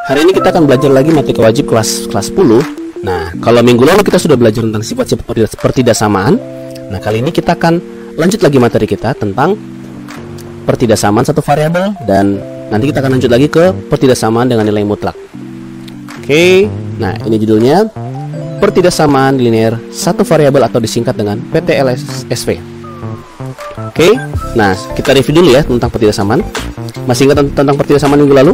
Hari ini kita akan belajar lagi matematika wajib kelas 10. Nah, kalau minggu lalu kita sudah belajar tentang sifat-sifat pertidaksamaan. Nah, kali ini kita akan lanjut lagi materi kita tentang pertidaksamaan satu variabel, dan nanti kita akan lanjut lagi ke pertidaksamaan dengan nilai mutlak. Oke, nah ini judulnya pertidaksamaan linear satu variabel atau disingkat dengan PTLSV. Oke, nah kita review dulu ya tentang pertidaksamaan. Masih ingat tentang pertidaksamaan minggu lalu?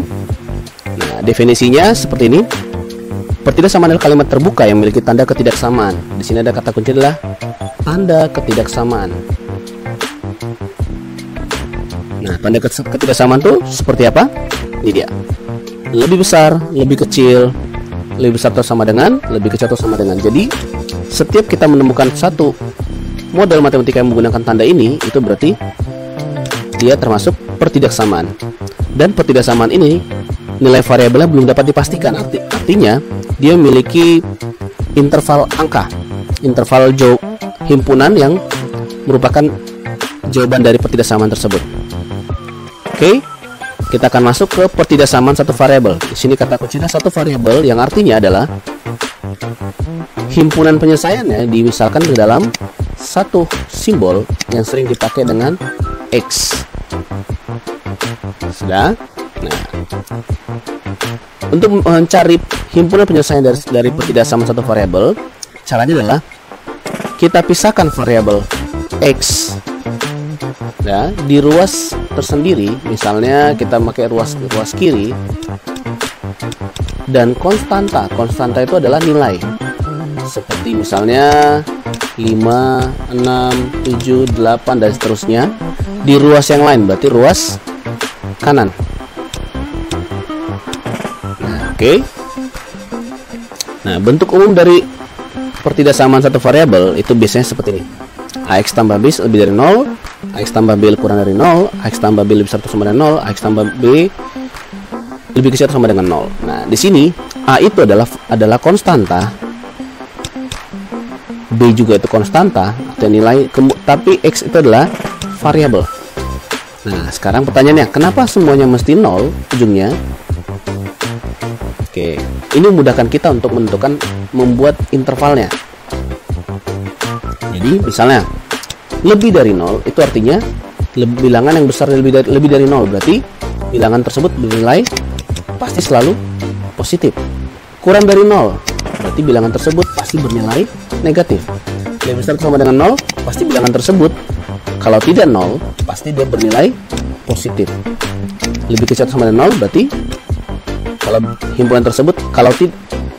Nah, definisinya seperti ini. Pertidaksamaan adalah kalimat terbuka yang memiliki tanda ketidaksamaan. Di sini ada kata kunci adalah tanda ketidaksamaan. Nah, tanda ketidaksamaan itu seperti apa? Ini dia. Lebih besar, lebih kecil, lebih besar atau sama dengan, lebih kecil atau sama dengan. Jadi, setiap kita menemukan satu model matematika yang menggunakan tanda ini, itu berarti dia termasuk pertidaksamaan. Dan pertidaksamaan ini nilai variabelnya belum dapat dipastikan. Artinya dia memiliki interval angka, interval himpunan yang merupakan jawaban dari pertidaksamaan tersebut. Oke, kita akan masuk ke pertidaksamaan satu variabel. Di sini kata kuncinya satu variabel, yang artinya adalah himpunan penyelesaiannya dimisalkan ke dalam satu simbol yang sering dipakai dengan X. Sudah? Nah, untuk mencari himpunan penyelesaian dari pertidaksamaan satu variabel, caranya adalah kita pisahkan variabel X ya, di ruas tersendiri. Misalnya kita pakai ruas kiri, dan konstanta itu adalah nilai, seperti misalnya 5, 6, 7, 8 dan seterusnya. Di ruas yang lain berarti ruas kanan. Nah, oke. Nah, bentuk umum dari pertidaksamaan satu variabel itu biasanya seperti ini. AX tambah B lebih dari 0, AX tambah B kurang dari 0, AX tambah B lebih besar atau sama dengan 0, AX tambah B lebih kecil atau sama dengan 0. Nah, di sini A itu adalah konstanta, B juga itu konstanta atau nilai, tapi X itu adalah variabel. Nah, sekarang pertanyaannya, kenapa semuanya mesti 0 ujungnya? Oke, ini memudahkan kita untuk menentukan, membuat intervalnya. Jadi, misalnya lebih dari 0 itu artinya bilangan yang besar lebih dari 0, berarti bilangan tersebut bernilai pasti selalu positif. Kurang dari 0 berarti bilangan tersebut pasti bernilai negatif. Lebih besar atau sama dengan 0, pasti bilangan tersebut kalau tidak 0 pasti dia bernilai positif. Lebih kecil atau sama dengan 0 berarti kalau himpunan tersebut kalau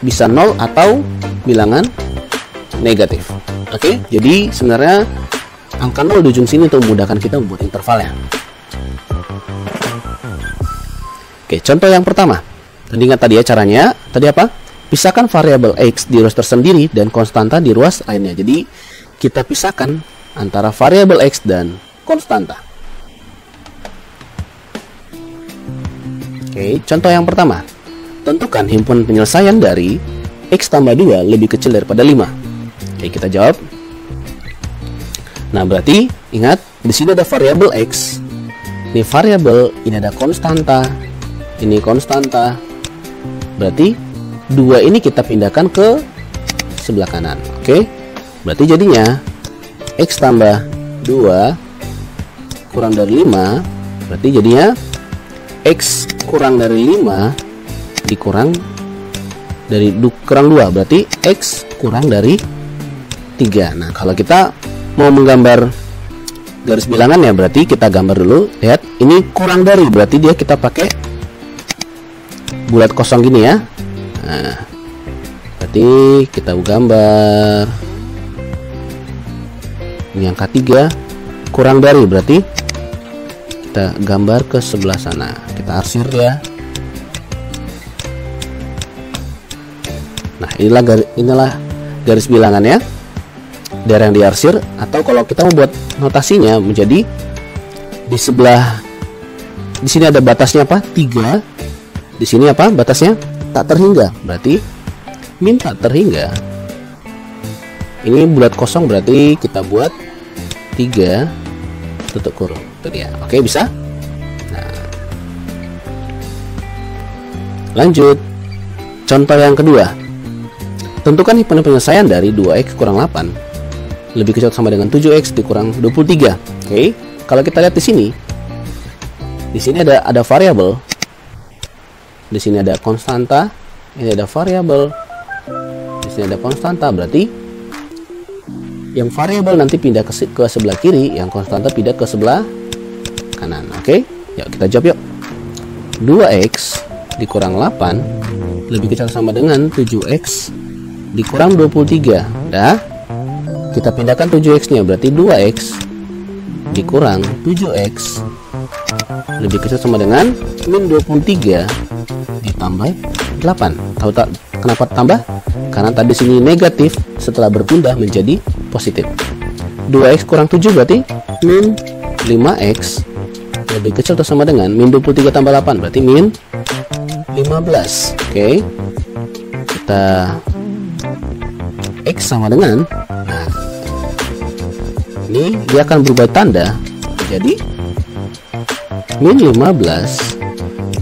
bisa 0 atau bilangan negatif. Oke, jadi sebenarnya angka 0 di ujung sini untuk memudahkan kita membuat intervalnya. Oke, contoh yang pertama. Tadi ingat tadi ya caranya. Tadi apa? Pisahkan variabel X di ruas tersendiri dan konstanta di ruas lainnya. Jadi kita pisahkan antara variabel X dan konstanta. Oke, contoh yang pertama. Tentukan himpunan penyelesaian dari X tambah 2 lebih kecil daripada 5. Oke, kita jawab. Nah, berarti ingat di sini ada variabel X. Ini variabel, ini ada konstanta. Ini konstanta. Berarti 2 ini kita pindahkan ke sebelah kanan. Oke. Berarti jadinya X tambah 2 kurang dari 5, berarti jadinya X kurang dari 5 dikurang dari kurang 2, berarti X kurang dari 3. Nah, kalau kita mau menggambar garis bilangan ya, berarti kita gambar dulu. Lihat, ini kurang dari, berarti dia kita pakai bulat kosong gini ya. Nah, berarti kita gambar ini angka 3, kurang dari berarti kita gambar ke sebelah sana. Kita arsir ya. Nah, inilah garis bilangan ya, daerah yang diarsir. Atau kalau kita membuat notasinya menjadi di sebelah, di sini ada batasnya apa? 3. Di sini apa batasnya? Tak terhingga. Berarti min tak terhingga. Ini bulat kosong, berarti kita buat 3 tutup kurung. Itu dia. Oke, bisa? Nah, Lanjut, contoh yang kedua. Tentukan himpunan penyelesaian dari 2x kurang 8 lebih kecil atau sama dengan 7x dikurang 23. Oke, kalau kita lihat di sini ada variabel, di sini ada konstanta, ini ada variabel, di sini ada konstanta. Berarti yang variabel nanti pindah ke sebelah kiri, yang konstanta pindah ke sebelah kanan. Oke, yuk kita jawab yuk. 2x dikurang 8 lebih kecil sama dengan 7x dikurang 23. Dah, kita pindahkan 7x nya, berarti 2x dikurang 7x lebih kecil sama dengan min 23 ditambah 8. Tahu tak kenapa tambah? Karena tadi sini negatif, setelah berpindah menjadi positif. 2x kurang 7 berarti min 5x lebih kecil atau sama dengan min 23 tambah 8, berarti min 15. Oke, kita x sama dengan, nah, ini dia akan berubah tanda jadi min 15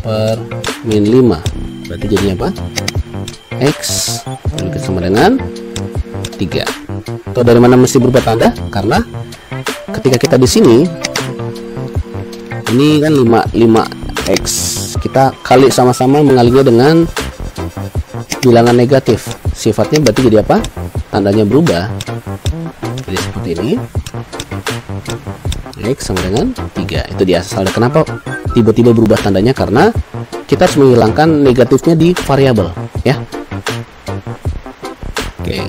per min 5, berarti jadinya apa? X lebih kecil sama dengan 3. Atau dari mana mesti berubah tanda? Karena ketika kita di sini, ini kan 5x, kita kali sama-sama mengalinya dengan bilangan negatif, sifatnya berarti jadi apa? Tandanya berubah jadi seperti ini, x sama dengan 3. Itu dia asalnya kenapa tiba-tiba berubah tandanya, karena kita harus menghilangkan negatifnya di variabel ya. Oke,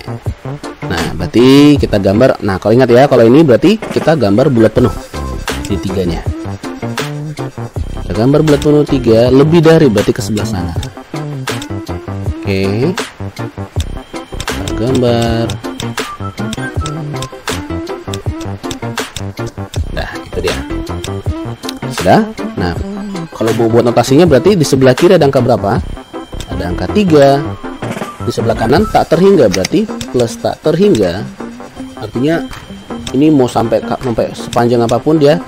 nah berarti kita gambar, nah kalau ingat ya, kalau ini berarti kita gambar bulat penuh di 3-nya. Kita gambar bulat penuh 3 lebih dari, berarti ke sebelah sana. Oke, kita gambar. Nah, itu dia. Sudah. Nah, kalau mau buat notasinya berarti di sebelah kiri ada angka berapa? Ada angka 3. Di sebelah kanan tak terhingga, berarti plus tak terhingga. Artinya ini mau sampai sepanjang apapun dia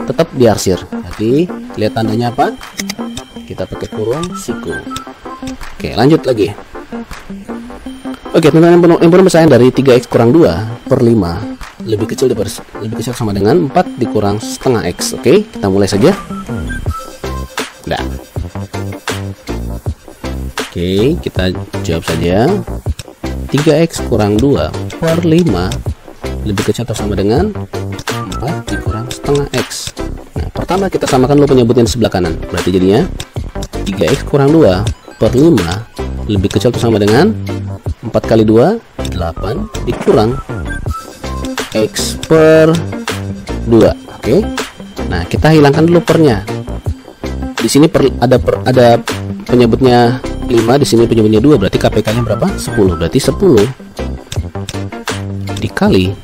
tetap diarsir. Jadi lihat tandanya apa? Kita pakai kurung siku. Oke, lanjut lagi. Oke, tentang himpunan penyelesaian dari 3x kurang 2 per 5 lebih kecil sama dengan 4 dikurang setengah x. Oke, kita mulai saja. Nah, oke, kita jawab saja. 3x kurang 2 per 5 lebih kecil atau sama dengan 4 dikurang setengah x. Nah, pertama kita samakan dulu penyebutnya di sebelah kanan. Berarti jadinya 3x kurang 2 per 5 lebih kecil atau sama dengan 4 kali 2 8 dikurang x per 2. Oke. Nah, kita hilangkan dulu pernya. Di sini ada penyebutnya 5, di sini penyebutnya 2, berarti KPK-nya berapa? 10. Berarti 10 dikali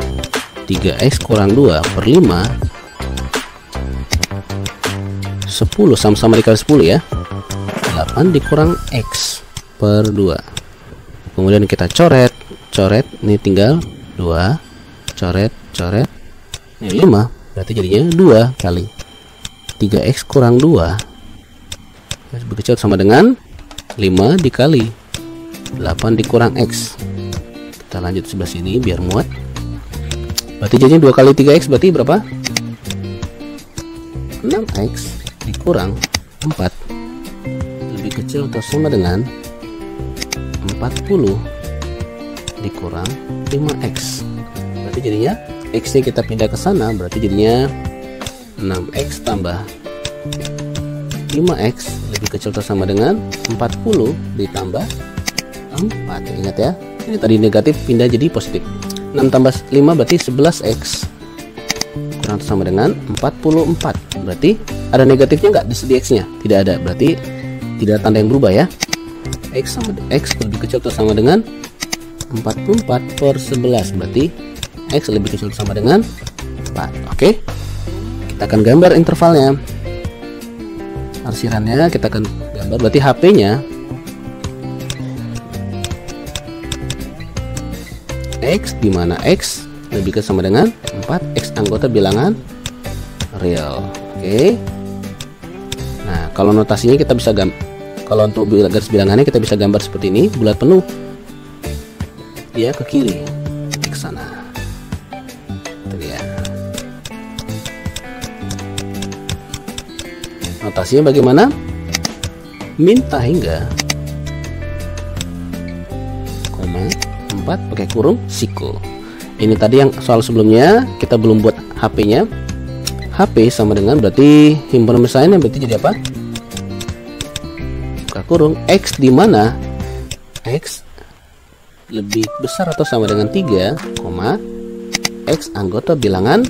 3x kurang 2 per 5, 10 sama-sama dikali 10 ya. 8 dikurang x per 2. Kemudian kita coret, ini tinggal 2, coret, ini 5, berarti jadinya 2 kali 3x kurang 2 lebih kecil sama dengan 5 dikali 8 dikurang x. Kita lanjut sebelah sini biar muat. Berarti jadinya 2 kali 3x berarti berapa? 6x dikurang 4 lebih kecil atau sama dengan 40 dikurang 5x. Berarti jadinya x nya kita pindah ke sana, berarti jadinya 6x tambah 5x lebih kecil atau sama dengan 40 ditambah 4. Ingat ya, ini tadi negatif pindah jadi positif. 6 tambah 5 berarti 11x kurang atau sama dengan 44. Berarti ada negatifnya nggak di x nya? Tidak ada, berarti tidak ada tanda yang berubah ya. X lebih kecil atau sama dengan 44 per 11, berarti x lebih kecil atau sama dengan 4. Oke, kita akan gambar intervalnya, arsirannya kita akan gambar. Berarti HP nya x, dimana x lebih kecil sama dengan 4, x anggota bilangan real. Oke, nah kalau notasinya kita bisa Kalau untuk garis bilangannya kita bisa gambar seperti ini, bulat penuh. Dia ke kiri, ke sana. Itu dia. Notasinya bagaimana? Minta hingga 4 pakai kurung siku. Ini tadi yang soal sebelumnya kita belum buat HP-nya. HP sama dengan berarti himpunan misalnya berarti jadi apa? Buka kurung X di mana X lebih besar atau sama dengan 3, X anggota bilangan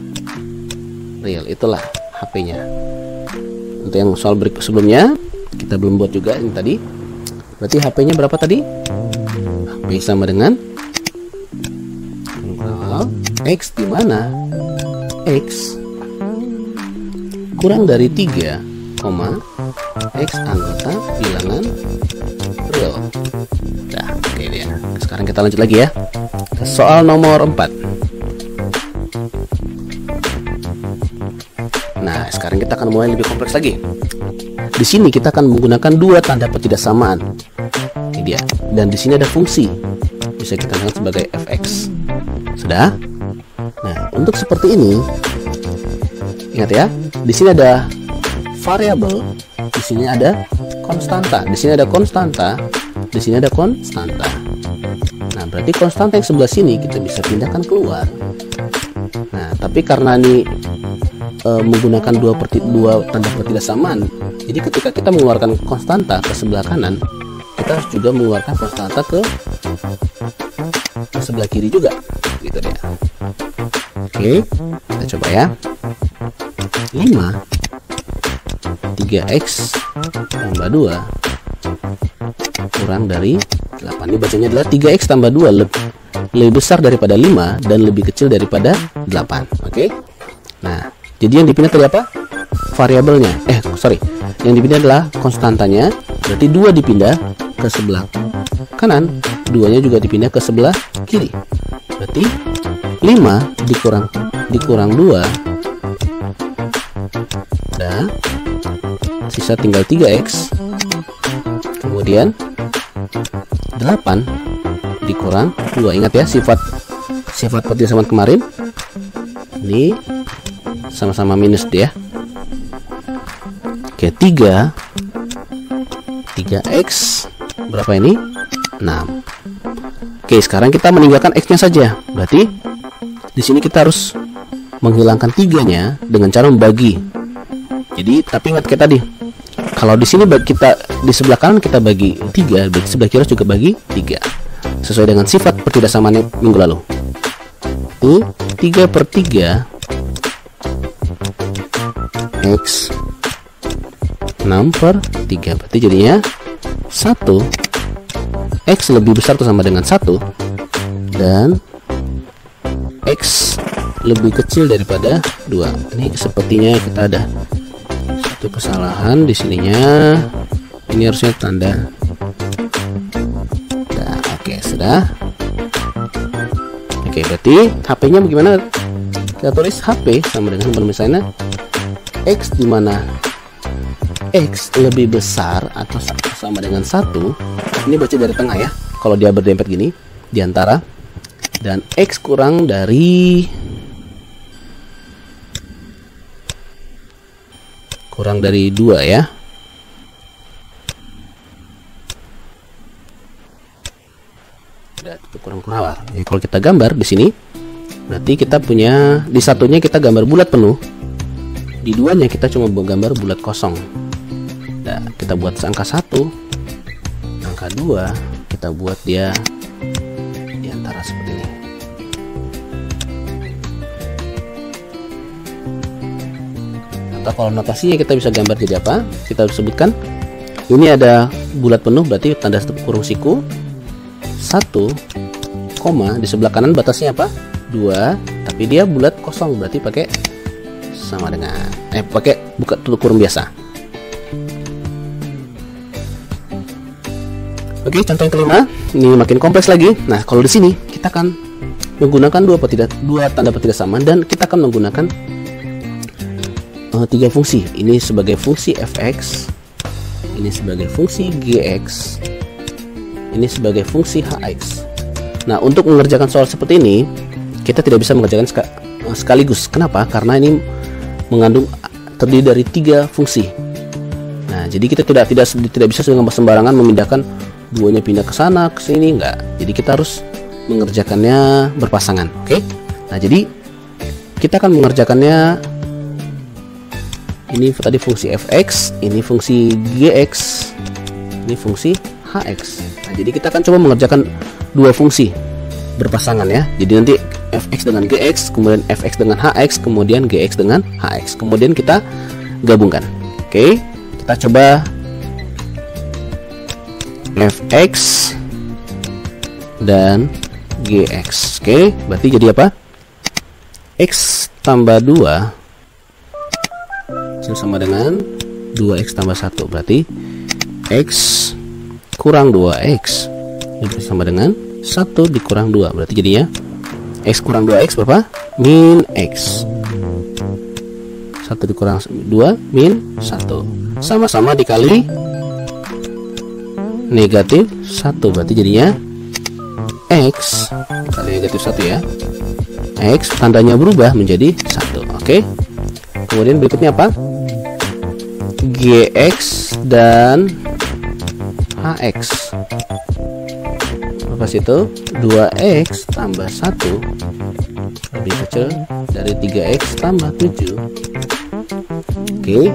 real. Itulah HP-nya. Untuk yang soal berikut sebelumnya kita belum buat juga ini tadi. Berarti HP-nya berapa tadi? HP sama dengan X di mana X kurang dari 3, X anggota bilangan real. Nah, oke dia. Sekarang kita lanjut lagi ya. Soal nomor 4. Nah, sekarang kita akan mulai lebih kompleks lagi. Di sini kita akan menggunakan dua tanda ketidaksamaan. Ini dia. Dan di sini ada fungsi. Bisa kita lihat sebagai fx. Sudah? Nah, untuk seperti ini, ingat ya, di sini ada variabel, di sini ada konstanta, di sini ada konstanta, di sini ada konstanta. Nah, berarti konstanta yang sebelah sini kita bisa pindahkan keluar. Nah, tapi karena ini menggunakan dua tanda ketidaksamaan, jadi ketika kita mengeluarkan konstanta ke sebelah kanan, kita harus juga mengeluarkan konstanta ke sebelah kiri juga, gitu ya. Oke, kita coba ya. 5 3x tambah 2 kurang dari 8. Ini bacanya adalah 3x tambah 2 lebih besar daripada 5 dan lebih kecil daripada 8. Oke. Nah, jadi yang dipindah tadi apa? Variabelnya. Yang dipindah adalah konstantanya. Berarti 2 dipindah ke sebelah kanan, 2-nya juga dipindah ke sebelah kiri. Berarti 5 dikurang 2. Nah, sisa tinggal 3x. Kemudian 8 dikurang 2. Ingat ya, sifat pertisamaan kemarin. Ini sama-sama minus dia. Oke, 3x berapa ini? 6. Oke, sekarang kita meninggalkan x-nya saja. Berarti di sini kita harus menghilangkan 3-nya dengan cara membagi. Jadi, tapi ingat kayak tadi, kalau di sini kita di sebelah kanan kita bagi 3, di sebelah kiri juga bagi 3. Sesuai dengan sifat pertidaksamaan minggu lalu. Ini 3/3 x 6/3. Berarti jadinya 1 x lebih besar atau sama dengan 1 dan x lebih kecil daripada 2. Ini sepertinya kita ada satu kesalahan di sininya. Ini harusnya tanda. Nah, oke, sudah. Oke, berarti HP-nya bagaimana? Kita tulis HP sama dengan misalnya x di mana x lebih besar atau sama dengan 1. Ini baca dari tengah ya. Kalau dia berdempet gini di antara, dan x kurang dari 2 ya. Kurang awal. Jadi kalau kita gambar di sini, berarti kita punya di satunya kita gambar bulat penuh, di duanya kita cuma gambar bulat kosong. Nah, kita buat angka 1, angka 2 kita buat dia di antara seperti ini. Atau kalau notasinya kita bisa gambar jadi apa? Kita sebutkan ini ada bulat penuh, berarti tanda kurung siku 1, di sebelah kanan batasnya apa? 2, tapi dia bulat kosong, berarti pakai sama dengan pakai buka tutup kurung biasa. Oke, contoh yang kelima, ini makin kompleks lagi. Nah, kalau di sini kita akan menggunakan dua tanda ketidaksamaan dan kita akan menggunakan 3 fungsi. Ini sebagai fungsi fx, ini sebagai fungsi Gx, ini sebagai fungsi Hx. Nah, untuk mengerjakan soal seperti ini, kita tidak bisa mengerjakan sekaligus. Kenapa? Karena ini mengandung terdiri dari 3 fungsi. Nah, jadi kita tidak bisa dengan sembarangan memindahkan duanya pindah ke sana ke sini, enggak. Jadi kita harus mengerjakannya berpasangan. Oke. Nah, jadi kita akan mengerjakannya, ini tadi fungsi fx, ini fungsi gx, ini fungsi hx. Nah, jadi kita akan coba mengerjakan 2 fungsi berpasangan ya. Jadi nanti fx dengan gx, kemudian fx dengan hx, kemudian gx dengan hx, kemudian kita gabungkan. Oke, kita coba fx dan gx. Oke, berarti jadi apa? X tambah 2 sama dengan 2x tambah 1. Berarti x kurang 2x itu sama dengan 1 dikurang 2. Berarti jadinya x kurang 2x berapa? Min x. 1 dikurang 2 min 1. Sama-sama dikali negatif 1. Berarti jadinya x kali negatif 1 ya. X tandanya berubah menjadi 1. Oke. Kemudian berikutnya apa? Gx dan hx. Apa sih itu? 2x tambah 1 lebih kecil dari 3x tambah 7. Oke.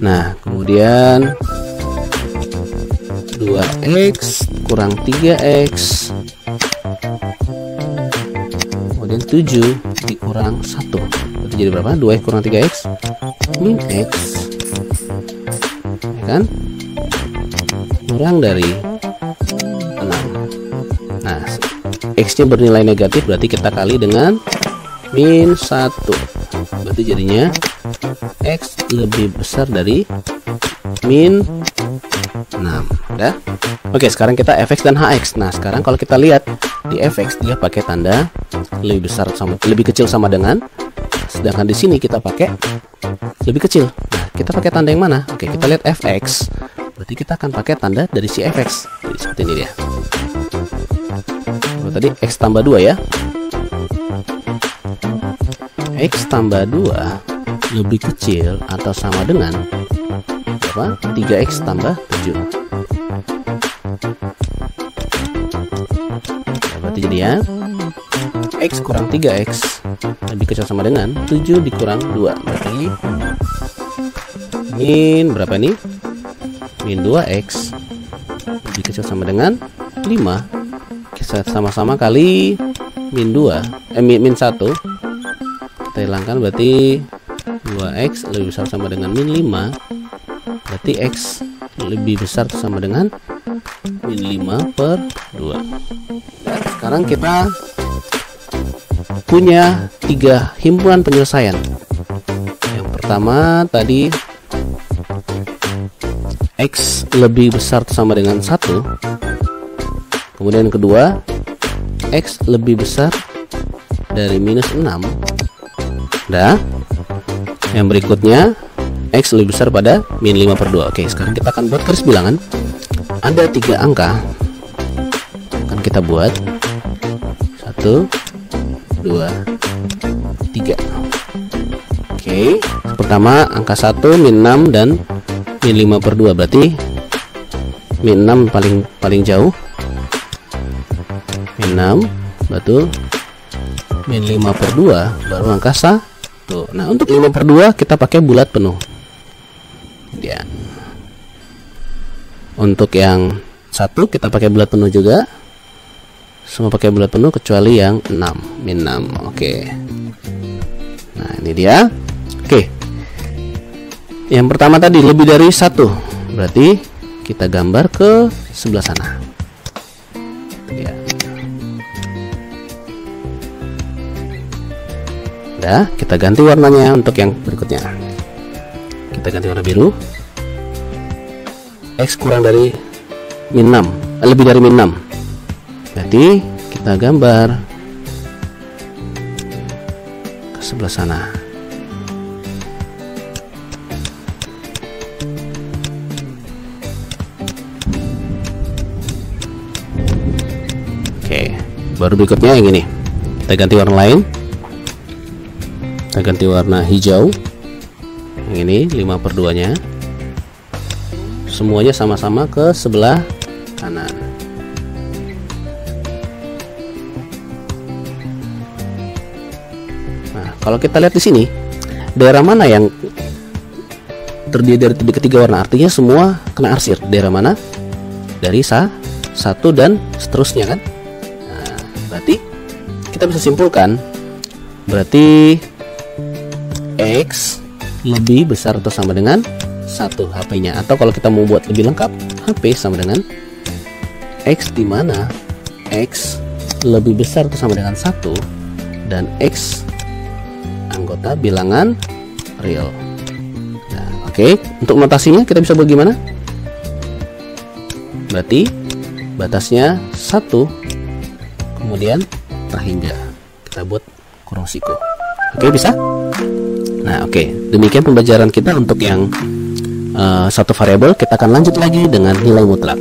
Nah, kemudian 2x kurang 3x, kemudian 7 dikurang 1. Berarti jadi berapa? 2x kurang 3x min x, ya kan? Kurang dari 6. Nah, x nya bernilai negatif, berarti kita kali dengan min 1. Berarti jadinya x lebih besar dari min 6. Udah? Oke, sekarang kita fx dan hx. Nah, sekarang kalau kita lihat di fx dia pakai tanda lebih besar sama lebih kecil sama dengan, sedangkan di sini kita pakai lebih kecil. Nah, kita pakai tanda yang mana? Oke, kita lihat fx. Berarti kita akan pakai tanda dari si fx. Jadi seperti ini dia. Oh, tadi x tambah 2 ya. X tambah 2 lebih kecil atau sama dengan apa? 3x tambah 7. Nah, berarti jadi ya x kurang 3x lebih kecil sama dengan 7 dikurang 2. Berarti min berapa nih? Min 2x lebih kecil sama dengan 5. Kita sama-sama kali min 2 min 1. Kita hilangkan, berarti 2x lebih besar sama dengan min 5. Berarti x lebih besar sama dengan min 5 per 2. Dan sekarang kita punya 3 himpunan penyelesaian. Yang pertama tadi x lebih besar sama dengan 1. Kemudian yang kedua, x lebih besar dari minus 6. Dah. Yang berikutnya, x lebih besar pada min 5 per 2. Oke, sekarang kita akan buat garis bilangan. Ada 3 angka. Akan kita buat 1, 2, 3. Oke, pertama angka 1 min 6 dan min 5 per 2. Berarti min 6 paling jauh. Min 6, betul. Min 5 per 2 baru angka 1. Nah, untuk 5 per 2 kita pakai bulat penuh ya. Untuk yang 1 kita pakai bulat penuh juga. Semua pakai bulat penuh kecuali yang 6, min 6. Oke. Nah, ini dia. Oke. Yang pertama tadi lebih dari 1. Berarti kita gambar ke sebelah sana. Ya. Udah, kita ganti warnanya untuk yang berikutnya. Kita ganti warna biru. X kurang dari min 6, lebih dari min 6. Berarti kita gambar ke sebelah sana. Oke, baru berikutnya yang ini. Kita ganti warna lain. Kita ganti warna hijau. Yang ini 5/2 nya. Semuanya sama-sama ke sebelah kanan. Nah, kalau kita lihat di sini, daerah mana yang terdiri dari ketiga warna, artinya semua kena arsir. Daerah mana? Dari satu dan seterusnya kan. Nah, berarti kita bisa simpulkan, berarti X lebih besar atau sama dengan 1 HP-nya. Atau kalau kita mau buat lebih lengkap, HP sama dengan X, di mana X lebih besar atau sama dengan 1 dan X anggota bilangan real. Oke, untuk notasinya kita bisa buat gimana? Berarti batasnya 1, kemudian rahingga. Kita buat kurung siku. Oke, bisa? Nah, oke. Demikian pembelajaran kita untuk yang satu variabel. Kita akan lanjut lagi dengan nilai mutlak.